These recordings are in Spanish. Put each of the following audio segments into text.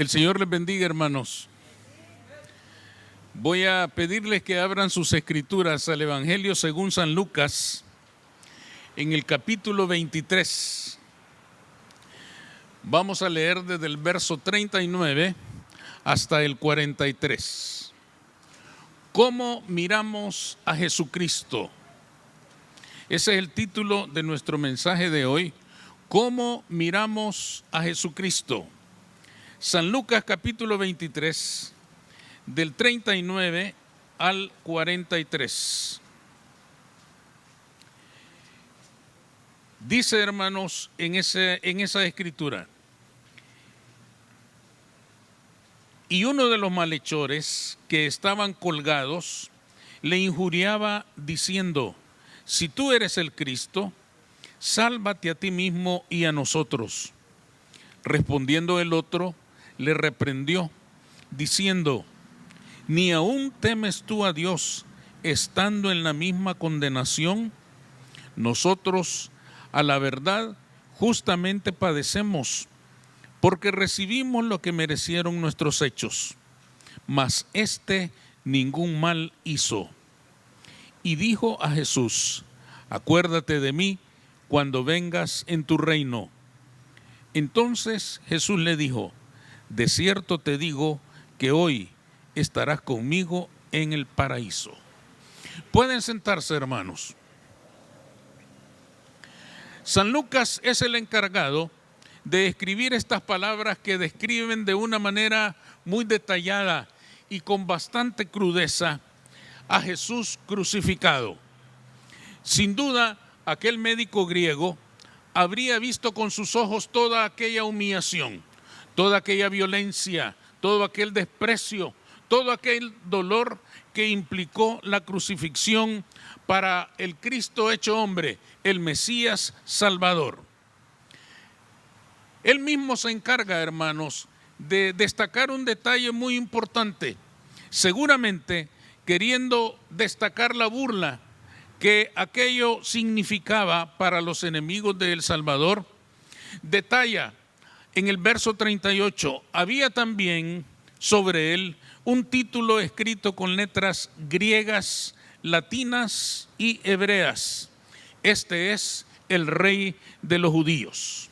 El Señor les bendiga, hermanos. Voy a pedirles que abran sus escrituras al Evangelio según San Lucas, en el capítulo 23. Vamos a leer desde el verso 39 hasta el 43. ¿Cómo miramos a Jesucristo? Ese es el título de nuestro mensaje de hoy. ¿Cómo miramos a Jesucristo? San Lucas capítulo 23, del 39 al 43. Dice, hermanos, en esa escritura: y uno de los malhechores que estaban colgados le injuriaba diciendo: si tú eres el Cristo, sálvate a ti mismo y a nosotros. Respondiendo el otro, le reprendió, diciendo: ¿ni aún temes tú a Dios, estando en la misma condenación? Nosotros, a la verdad, justamente padecemos, porque recibimos lo que merecieron nuestros hechos, mas éste ningún mal hizo. Y dijo a Jesús: acuérdate de mí cuando vengas en tu reino. Entonces Jesús le dijo: de cierto te digo que hoy estarás conmigo en el paraíso. Pueden sentarse, hermanos. San Lucas es el encargado de escribir estas palabras que describen de una manera muy detallada y con bastante crudeza a Jesús crucificado. Sin duda, aquel médico griego habría visto con sus ojos toda aquella humillación, toda aquella violencia, todo aquel desprecio, todo aquel dolor que implicó la crucifixión para el Cristo hecho hombre, el Mesías Salvador. Él mismo se encarga, hermanos, de destacar un detalle muy importante, seguramente queriendo destacar la burla que aquello significaba para los enemigos de El Salvador. Detalla en el verso 38, había también sobre él un título escrito con letras griegas, latinas y hebreas: este es el Rey de los Judíos.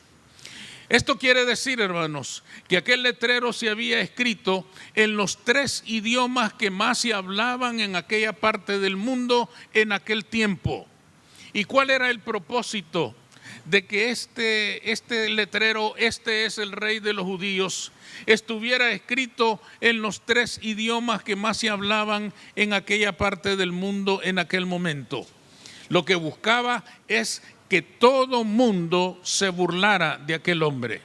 Esto quiere decir, hermanos, que aquel letrero se había escrito en los 3 idiomas que más se hablaban en aquella parte del mundo en aquel tiempo. ¿Y cuál era el propósito de que este letrero, este es el Rey de los Judíos, estuviera escrito en los 3 idiomas que más se hablaban en aquella parte del mundo en aquel momento? Lo que buscaba es que todo mundo se burlara de aquel hombre.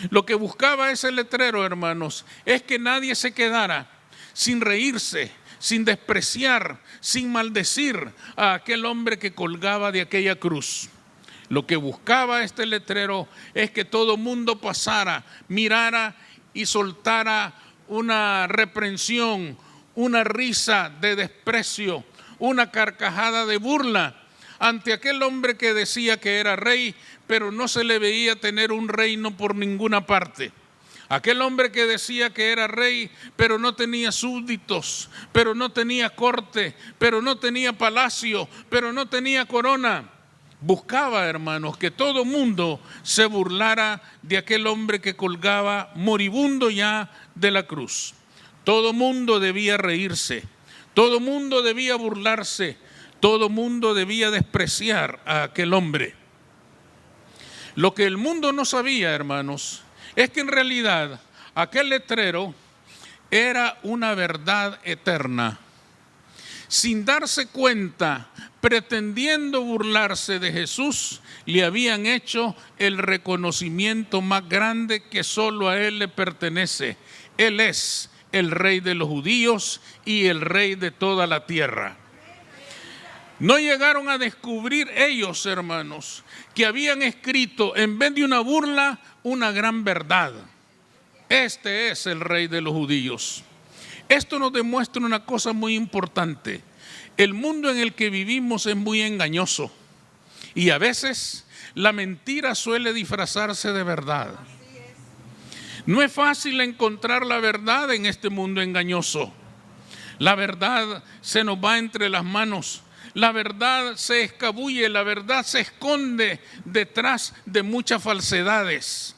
Lo que buscaba ese letrero, hermanos, es que nadie se quedara sin reírse, sin despreciar, sin maldecir a aquel hombre que colgaba de aquella cruz. Lo que buscaba este letrero es que todo mundo pasara, mirara y soltara una reprensión, una risa de desprecio, una carcajada de burla ante aquel hombre que decía que era rey, pero no se le veía tener un reino por ninguna parte. Aquel hombre que decía que era rey, pero no tenía súbditos, pero no tenía corte, pero no tenía palacio, pero no tenía corona. Buscaba, hermanos, que todo mundo se burlara de aquel hombre que colgaba moribundo ya de la cruz. Todo mundo debía reírse, todo mundo debía burlarse, todo mundo debía despreciar a aquel hombre. Lo que el mundo no sabía, hermanos, es que en realidad aquel letrero era una verdad eterna. Sin darse cuenta, pretendiendo burlarse de Jesús, le habían hecho el reconocimiento más grande que solo a él le pertenece. Él es el Rey de los Judíos y el Rey de toda la tierra. No llegaron a descubrir ellos, hermanos, que habían escrito en vez de una burla, una gran verdad. Este es el Rey de los Judíos. Esto nos demuestra una cosa muy importante. El mundo en el que vivimos es muy engañoso y a veces la mentira suele disfrazarse de verdad. No es fácil encontrar la verdad en este mundo engañoso. La verdad se nos va entre las manos. La verdad se escabulle, la verdad se esconde detrás de muchas falsedades.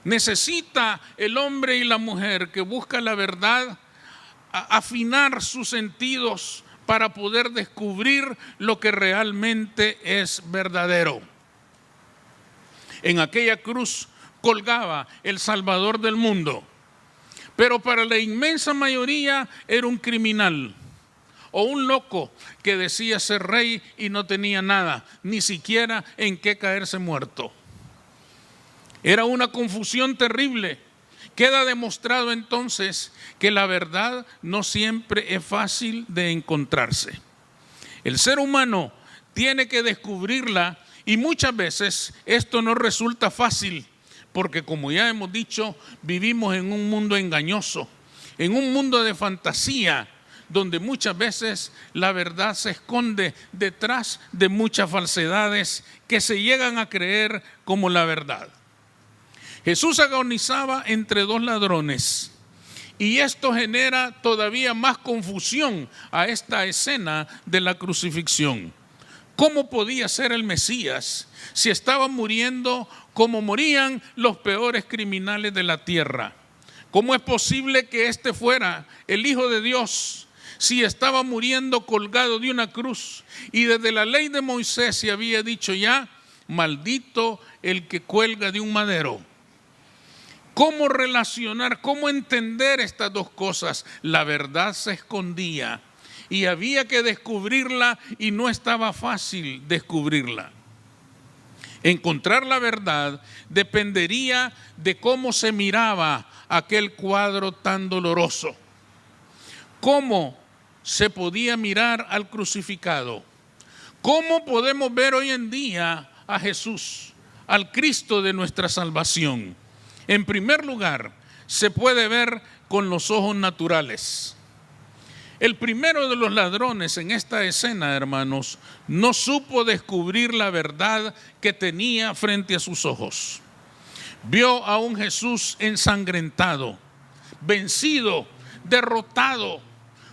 Necesita el hombre y la mujer que busca la verdad afinar sus sentidos para poder descubrir lo que realmente es verdadero. En aquella cruz colgaba el Salvador del mundo, pero para la inmensa mayoría era un criminal o un loco que decía ser rey y no tenía nada, ni siquiera en qué caerse muerto. Era una confusión terrible. Queda demostrado entonces que la verdad no siempre es fácil de encontrarse. El ser humano tiene que descubrirla y muchas veces esto no resulta fácil porque, como ya hemos dicho, vivimos en un mundo engañoso, en un mundo de fantasía, donde muchas veces la verdad se esconde detrás de muchas falsedades que se llegan a creer como la verdad. Jesús agonizaba entre dos ladrones y esto genera todavía más confusión a esta escena de la crucifixión. ¿Cómo podía ser el Mesías si estaba muriendo como morían los peores criminales de la tierra? ¿Cómo es posible que este fuera el Hijo de Dios si estaba muriendo colgado de una cruz? Y desde la ley de Moisés se había dicho ya, maldito el que cuelga de un madero. ¿Cómo relacionar, cómo entender estas dos cosas? La verdad se escondía y había que descubrirla y no estaba fácil descubrirla. Encontrar la verdad dependería de cómo se miraba aquel cuadro tan doloroso. ¿Cómo se podía mirar al crucificado? ¿Cómo podemos ver hoy en día a Jesús, al Cristo de nuestra salvación? En primer lugar, se puede ver con los ojos naturales. El primero de los ladrones en esta escena, hermanos, no supo descubrir la verdad que tenía frente a sus ojos. Vio a un Jesús ensangrentado, vencido, derrotado,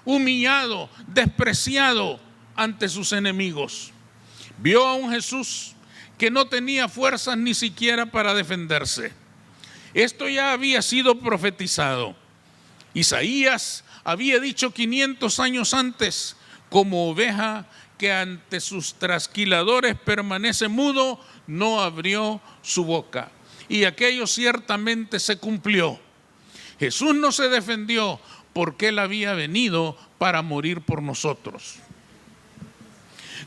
humillado, despreciado ante sus enemigos. Vio a un Jesús que no tenía fuerzas ni siquiera para defenderse. Esto ya había sido profetizado. Isaías había dicho 500 años antes, como oveja que ante sus trasquiladores permanece mudo, no abrió su boca. Y aquello ciertamente se cumplió. Jesús no se defendió porque Él había venido para morir por nosotros.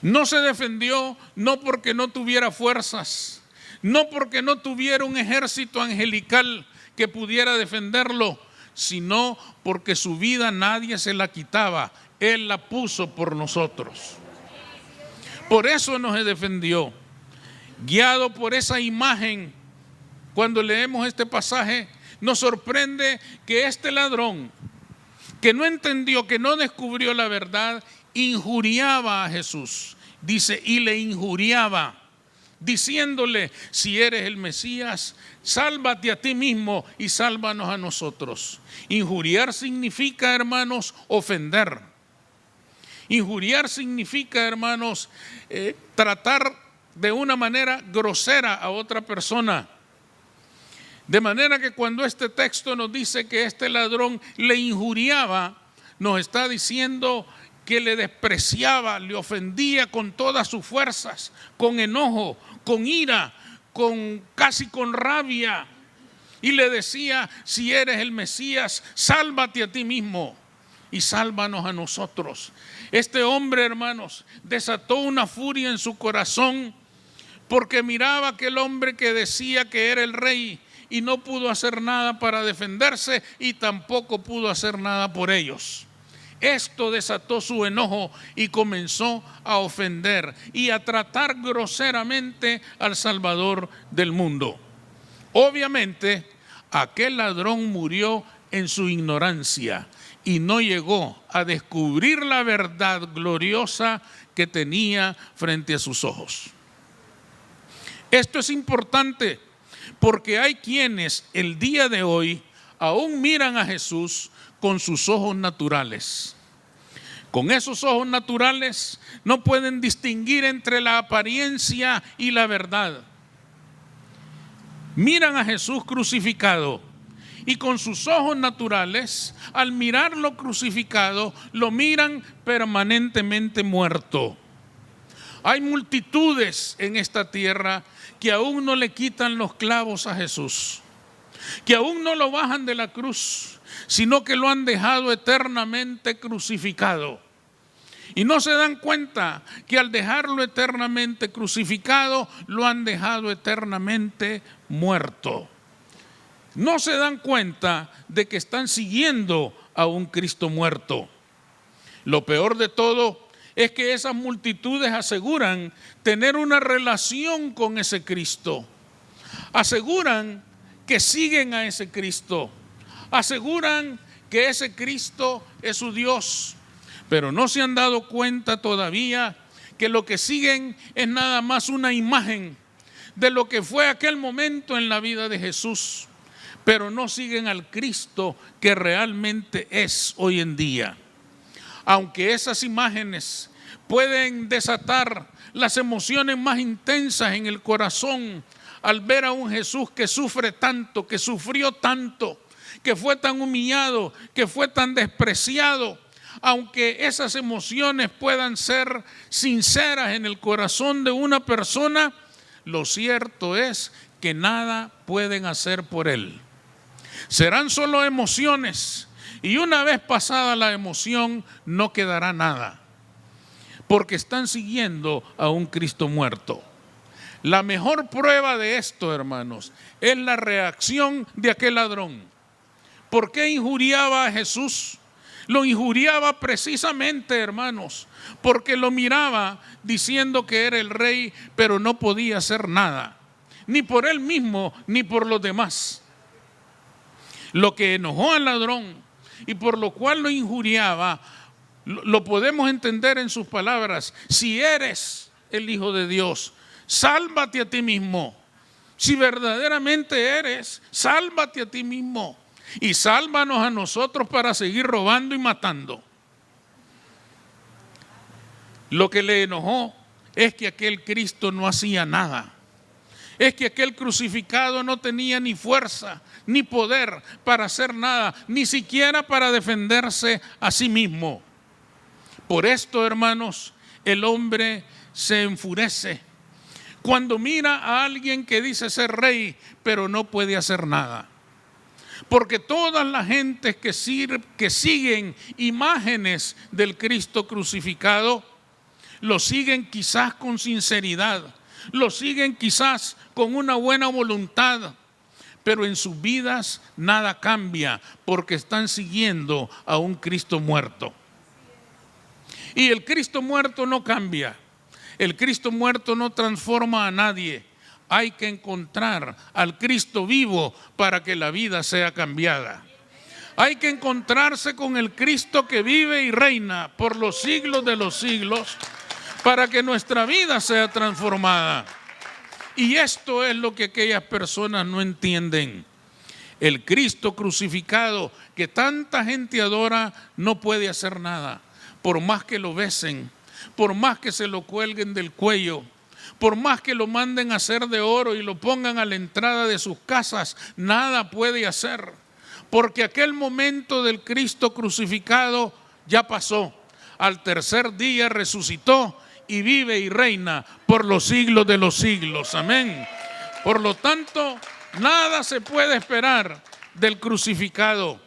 No se defendió no porque no tuviera fuerzas, no porque no tuviera un ejército angelical que pudiera defenderlo, sino porque su vida nadie se la quitaba. Él la puso por nosotros. Por eso no se defendió. Guiado por esa imagen, cuando leemos este pasaje, nos sorprende que este ladrón, que no entendió, que no descubrió la verdad, injuriaba a Jesús. Dice, y le injuriaba, diciéndole, si eres el Mesías, sálvate a ti mismo y sálvanos a nosotros. Injuriar significa, hermanos, ofender. Injuriar significa, hermanos, tratar de una manera grosera a otra persona. De manera que cuando este texto nos dice que este ladrón le injuriaba, nos está diciendo que le despreciaba, le ofendía con todas sus fuerzas, con enojo, con ira, casi con rabia. Y le decía, si eres el Mesías, sálvate a ti mismo y sálvanos a nosotros. Este hombre, hermanos, desató una furia en su corazón porque miraba a aquel hombre que decía que era el rey y no pudo hacer nada para defenderse y tampoco pudo hacer nada por ellos. Esto desató su enojo y comenzó a ofender y a tratar groseramente al Salvador del mundo. Obviamente, aquel ladrón murió en su ignorancia y no llegó a descubrir la verdad gloriosa que tenía frente a sus ojos. Esto es importante Porque hay quienes el día de hoy aún miran a Jesús con sus ojos naturales. Con esos ojos naturales no pueden distinguir entre la apariencia y la verdad. Miran a Jesús crucificado y con sus ojos naturales, al mirarlo crucificado, lo miran permanentemente muerto. Hay multitudes en esta tierra que aún no le quitan los clavos a Jesús, que aún no lo bajan de la cruz, sino que lo han dejado eternamente crucificado. Y no se dan cuenta que al dejarlo eternamente crucificado, lo han dejado eternamente muerto. No se dan cuenta de que están siguiendo a un Cristo muerto. Lo peor de todo es que esas multitudes aseguran tener una relación con ese Cristo. Aseguran que siguen a ese Cristo. Aseguran que ese Cristo es su Dios. Pero no se han dado cuenta todavía que lo que siguen es nada más una imagen de lo que fue aquel momento en la vida de Jesús. Pero no siguen al Cristo que realmente es hoy en día. Aunque esas imágenes pueden desatar las emociones más intensas en el corazón al ver a un Jesús que sufre tanto, que sufrió tanto, que fue tan humillado, que fue tan despreciado. Aunque esas emociones puedan ser sinceras en el corazón de una persona, lo cierto es que nada pueden hacer por él. Serán solo emociones y una vez pasada la emoción no quedará nada, porque están siguiendo a un Cristo muerto. La mejor prueba de esto, hermanos, es la reacción de aquel ladrón. ¿Por qué injuriaba a Jesús? Lo injuriaba precisamente, hermanos, porque lo miraba diciendo que era el rey, pero no podía hacer nada, ni por él mismo, ni por los demás. Lo que enojó al ladrón y por lo cual lo injuriaba, lo podemos entender en sus palabras: si eres el Hijo de Dios, sálvate a ti mismo. Si verdaderamente eres, sálvate a ti mismo. Y sálvanos a nosotros para seguir robando y matando. Lo que le enojó es que aquel Cristo no hacía nada. Es que aquel crucificado no tenía ni fuerza ni poder para hacer nada, ni siquiera para defenderse a sí mismo. Por esto, hermanos, el hombre se enfurece cuando mira a alguien que dice ser rey, pero no puede hacer nada. Porque todas las gentes que siguen imágenes del Cristo crucificado, lo siguen quizás con sinceridad, lo siguen quizás con una buena voluntad, pero en sus vidas nada cambia porque están siguiendo a un Cristo muerto. Y el Cristo muerto no cambia, el Cristo muerto no transforma a nadie. Hay que encontrar al Cristo vivo para que la vida sea cambiada. Hay que encontrarse con el Cristo que vive y reina por los siglos de los siglos para que nuestra vida sea transformada. Y esto es lo que aquellas personas no entienden. El Cristo crucificado que tanta gente adora no puede hacer nada. Por más que lo besen, por más que se lo cuelguen del cuello, por más que lo manden a hacer de oro y lo pongan a la entrada de sus casas, nada puede hacer. Porque aquel momento del Cristo crucificado ya pasó. Al tercer día resucitó y vive y reina por los siglos de los siglos. Amén. Por lo tanto, nada se puede esperar del crucificado.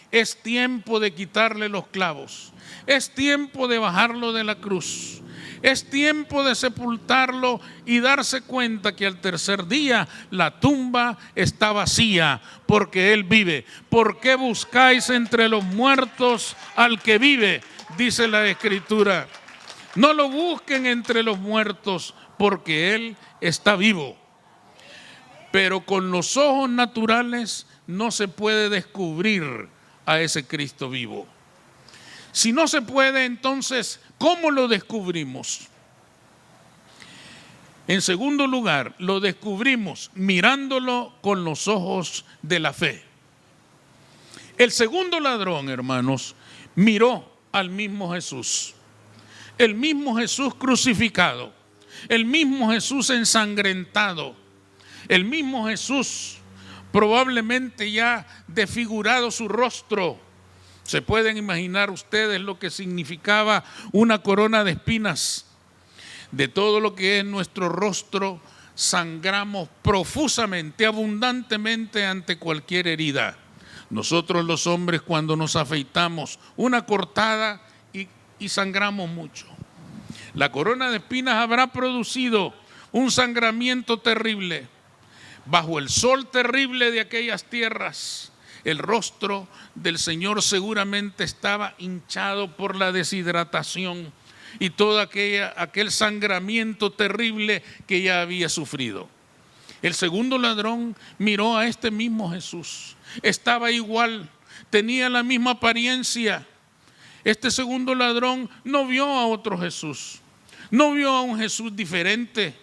Es tiempo de quitarle los clavos. Es tiempo de bajarlo de la cruz. Es tiempo de sepultarlo y darse cuenta que al tercer día la tumba está vacía porque Él vive. ¿Por qué buscáis entre los muertos al que vive? Dice la Escritura. No lo busquen entre los muertos porque Él está vivo. Pero con los ojos naturales no se puede descubrir a ese Cristo vivo. Si no se puede, entonces, ¿cómo lo descubrimos? En segundo lugar, lo descubrimos mirándolo con los ojos de la fe. El segundo ladrón, hermanos, miró al mismo Jesús. El mismo Jesús crucificado, el mismo Jesús ensangrentado, el mismo Jesús probablemente ya desfigurado su rostro. Se pueden imaginar ustedes lo que significaba una corona de espinas. De todo lo que es nuestro rostro, sangramos profusamente, abundantemente ante cualquier herida. Nosotros los hombres, cuando nos afeitamos, una cortada y sangramos mucho. La corona de espinas habrá producido un sangramiento terrible. Bajo el sol terrible de aquellas tierras, el rostro del Señor seguramente estaba hinchado por la deshidratación y todo aquel sangramiento terrible que ya había sufrido. El segundo ladrón miró a este mismo Jesús. Estaba igual, tenía la misma apariencia. Este segundo ladrón no vio a otro Jesús, no vio a un Jesús diferente,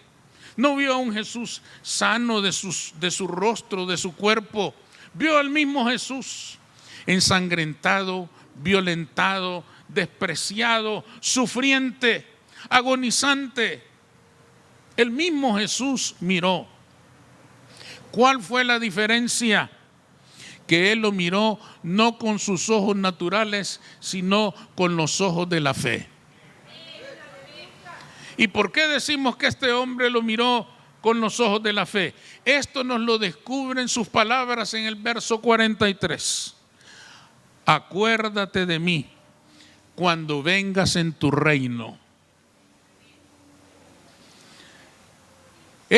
no vio a un Jesús sano de su rostro, de su cuerpo. Vio al mismo Jesús ensangrentado, violentado, despreciado, sufriente, agonizante. El mismo Jesús miró. ¿Cuál fue la diferencia? Que él lo miró no con sus ojos naturales, sino con los ojos de la fe. ¿Y por qué decimos que este hombre lo miró con los ojos de la fe? Esto nos lo descubren sus palabras en el verso 43. Acuérdate de mí cuando vengas en tu reino.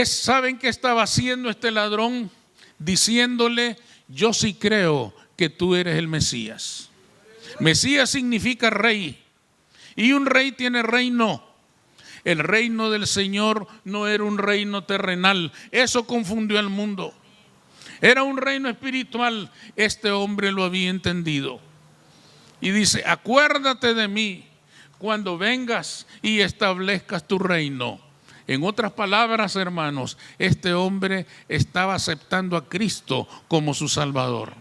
¿Saben qué estaba haciendo este ladrón? Diciéndole: yo sí creo que tú eres el Mesías. Mesías significa rey, y un rey tiene reino. El reino del Señor no era un reino terrenal, eso confundió al mundo. Era un reino espiritual. Este hombre lo había entendido. Y dice: acuérdate de mí cuando vengas y establezcas tu reino. En otras palabras, hermanos, este hombre estaba aceptando a Cristo como su Salvador.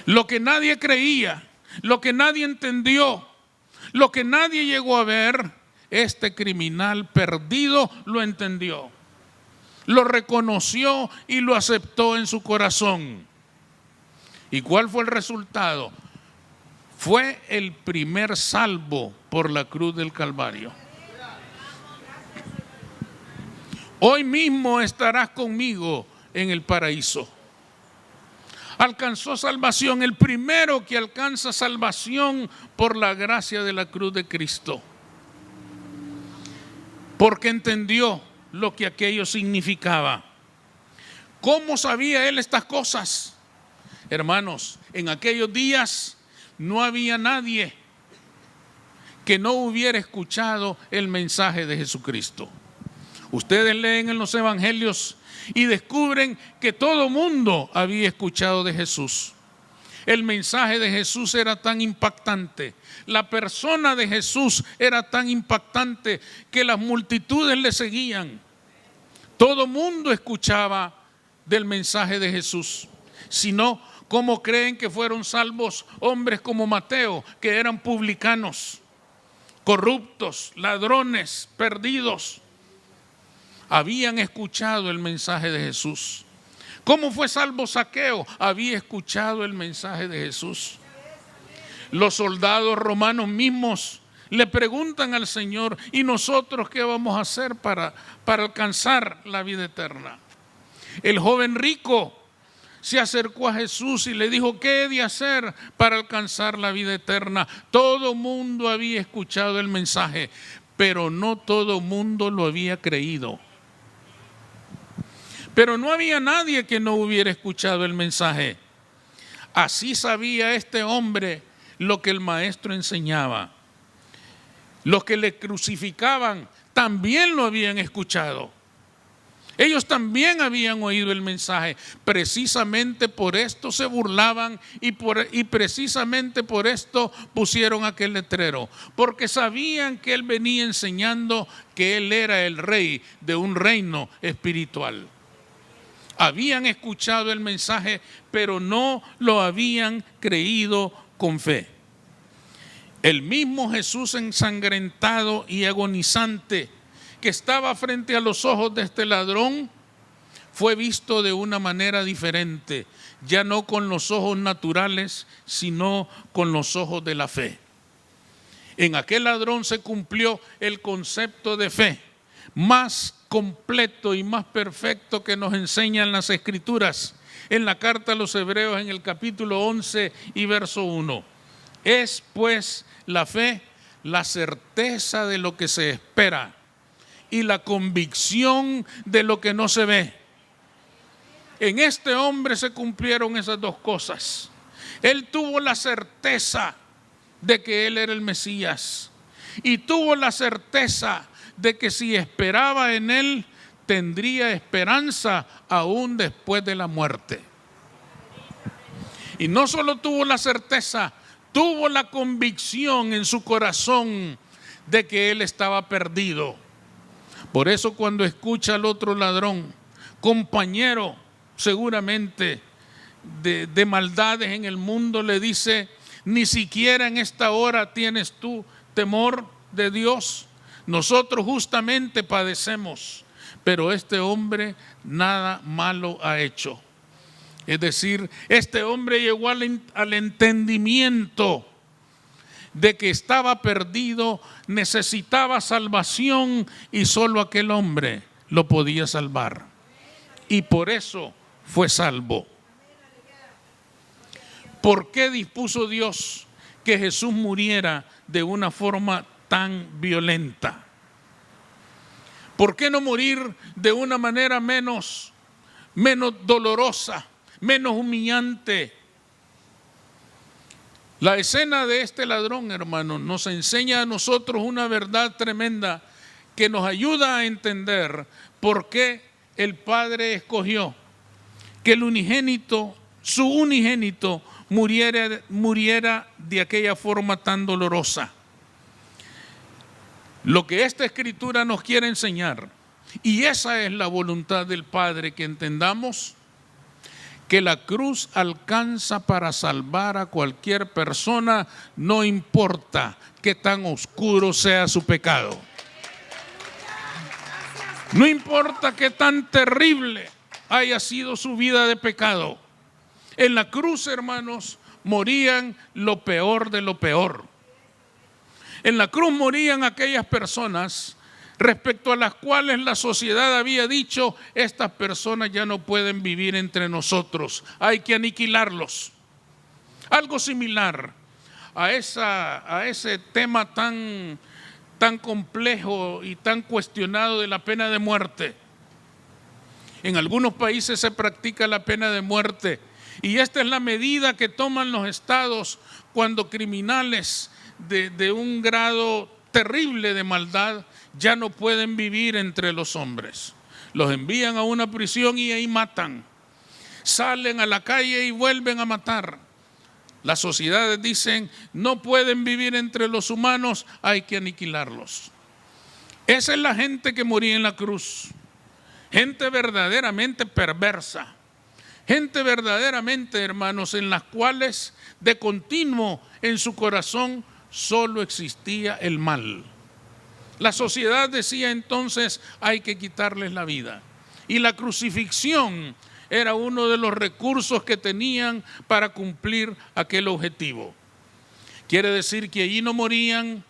Lo que nadie creía, lo que nadie entendió, lo que nadie llegó a ver, este criminal perdido lo entendió, lo reconoció y lo aceptó en su corazón. ¿Y cuál fue el resultado? Fue el primer salvo por la cruz del Calvario. Hoy mismo estarás conmigo en el paraíso. Alcanzó salvación, el primero que alcanza salvación por la gracia de la cruz de Cristo. Porque entendió lo que aquello significaba. ¿Cómo sabía él estas cosas? Hermanos, en aquellos días no había nadie que no hubiera escuchado el mensaje de Jesucristo. Ustedes leen en los evangelios y descubren que todo mundo había escuchado de Jesús. El mensaje de Jesús era tan impactante, la persona de Jesús era tan impactante que las multitudes le seguían. Todo mundo escuchaba del mensaje de Jesús. Si no, ¿cómo creen que fueron salvos hombres como Mateo, que eran publicanos, corruptos, ladrones, perdidos? Habían escuchado el mensaje de Jesús. ¿Cómo fue salvo Zaqueo? Había escuchado el mensaje de Jesús. Los soldados romanos mismos le preguntan al Señor: ¿y nosotros qué vamos a hacer para alcanzar la vida eterna? El joven rico se acercó a Jesús y le dijo: ¿qué he de hacer para alcanzar la vida eterna? Todo mundo había escuchado el mensaje, pero no todo mundo lo había creído. Pero no había nadie que no hubiera escuchado el mensaje. Así sabía este hombre lo que el maestro enseñaba. Los que le crucificaban también lo habían escuchado. Ellos también habían oído el mensaje. Precisamente por esto se burlaban y precisamente por esto pusieron aquel letrero. Porque sabían que él venía enseñando que él era el rey de un reino espiritual. Habían escuchado el mensaje, pero no lo habían creído con fe. El mismo Jesús ensangrentado y agonizante que estaba frente a los ojos de este ladrón fue visto de una manera diferente, ya no con los ojos naturales, sino con los ojos de la fe. En aquel ladrón se cumplió el concepto de fe más completo y más perfecto que nos enseñan las Escrituras en la carta a los Hebreos en el capítulo 11 y verso 1. Es pues la fe la certeza de lo que se espera y la convicción de lo que no se ve. En este hombre se cumplieron esas dos cosas. Él tuvo la certeza de que él era el Mesías y tuvo la certeza de que si esperaba en él tendría esperanza aún después de la muerte. Y no solo tuvo la certeza, tuvo la convicción en su corazón de que él estaba perdido. Por eso cuando escucha al otro ladrón, compañero seguramente de maldades en el mundo, le dice: ni siquiera en esta hora tienes tú temor de Dios. Nosotros justamente padecemos, pero este hombre nada malo ha hecho. Es decir, este hombre llegó al entendimiento de que estaba perdido, necesitaba salvación y solo aquel hombre lo podía salvar. Y por eso fue salvo. ¿Por qué dispuso Dios que Jesús muriera de una forma tan violenta? ¿Por qué no morir de una manera menos dolorosa, menos humillante? La escena de este ladrón, hermanos, nos enseña a nosotros una verdad tremenda que nos ayuda a entender por qué el Padre escogió que el unigénito, su unigénito, muriera de aquella forma tan dolorosa. Lo que esta escritura nos quiere enseñar, y esa es la voluntad del Padre, que entendamos que la cruz alcanza para salvar a cualquier persona, no importa qué tan oscuro sea su pecado. No importa qué tan terrible haya sido su vida de pecado. En la cruz, hermanos, morían lo peor de lo peor. En la cruz morían aquellas personas respecto a las cuales la sociedad había dicho: estas personas ya no pueden vivir entre nosotros, hay que aniquilarlos. Algo similar a ese tema tan complejo y tan cuestionado de la pena de muerte. En algunos países se practica la pena de muerte, y esta es la medida que toman los estados cuando criminales de un grado terrible de maldad ya no pueden vivir entre los hombres. Los envían a una prisión y ahí matan. Salen a la calle y vuelven a matar. Las sociedades dicen: no pueden vivir entre los humanos, hay que aniquilarlos. Esa es la gente que moría en la cruz. Gente verdaderamente perversa. Gente verdaderamente, hermanos, en las cuales de continuo en su corazón solo existía el mal. La sociedad decía entonces: hay que quitarles la vida. Y la crucifixión era uno de los recursos que tenían para cumplir aquel objetivo. Quiere decir que allí no morían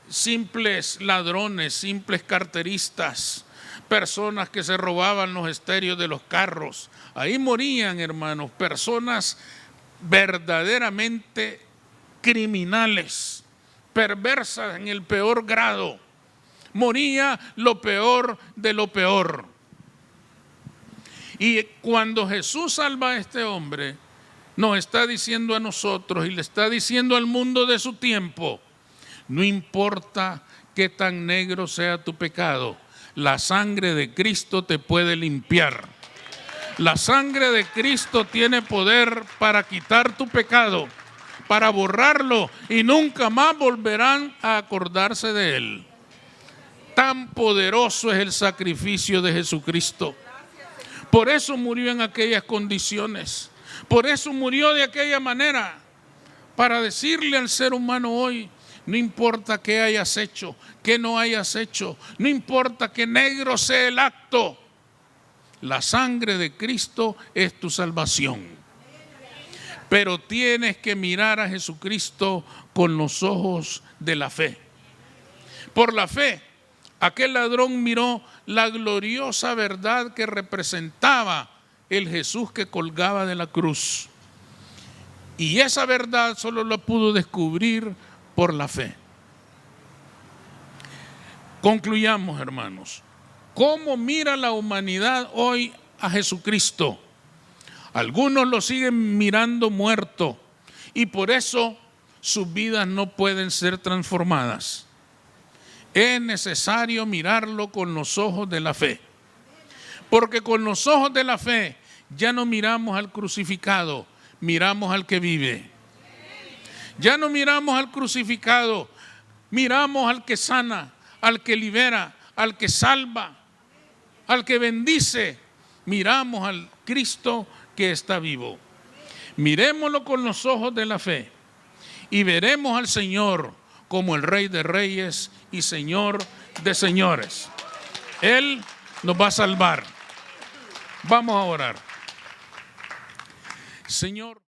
simples ladrones, simples carteristas, personas que se robaban los estéreos de los carros. Ahí morían, hermanos, personas verdaderamente criminales, perversas en el peor grado. Moría lo peor de lo peor. Y cuando Jesús salva a este hombre, nos está diciendo a nosotros y le está diciendo al mundo de su tiempo: no importa qué tan negro sea tu pecado, La sangre de Cristo te puede limpiar. La sangre de Cristo tiene poder para quitar tu pecado, para borrarlo y nunca más volverán a acordarse de él. Tan poderoso es el sacrificio de Jesucristo. Por eso murió en aquellas condiciones. Por eso murió de aquella manera. Para decirle al ser humano hoy, no importa qué hayas hecho, qué no hayas hecho, no importa qué negro sea el acto, la sangre de Cristo es tu salvación. Pero tienes que mirar a Jesucristo con los ojos de la fe. Por la fe, aquel ladrón miró la gloriosa verdad que representaba el Jesús que colgaba de la cruz. Y esa verdad solo la pudo descubrir por la fe. Concluyamos, hermanos. ¿Cómo mira la humanidad hoy a Jesucristo? Algunos lo siguen mirando muerto y por eso sus vidas no pueden ser transformadas. Es necesario mirarlo con los ojos de la fe. Porque con los ojos de la fe ya no miramos al crucificado, miramos al que vive. Ya no miramos al crucificado, miramos al que sana, al que libera, al que salva, al que bendice. Miramos al Cristo que está vivo. Mirémoslo con los ojos de la fe y veremos al Señor como el Rey de Reyes y Señor de Señores. Él nos va a salvar. Vamos a orar. Señor.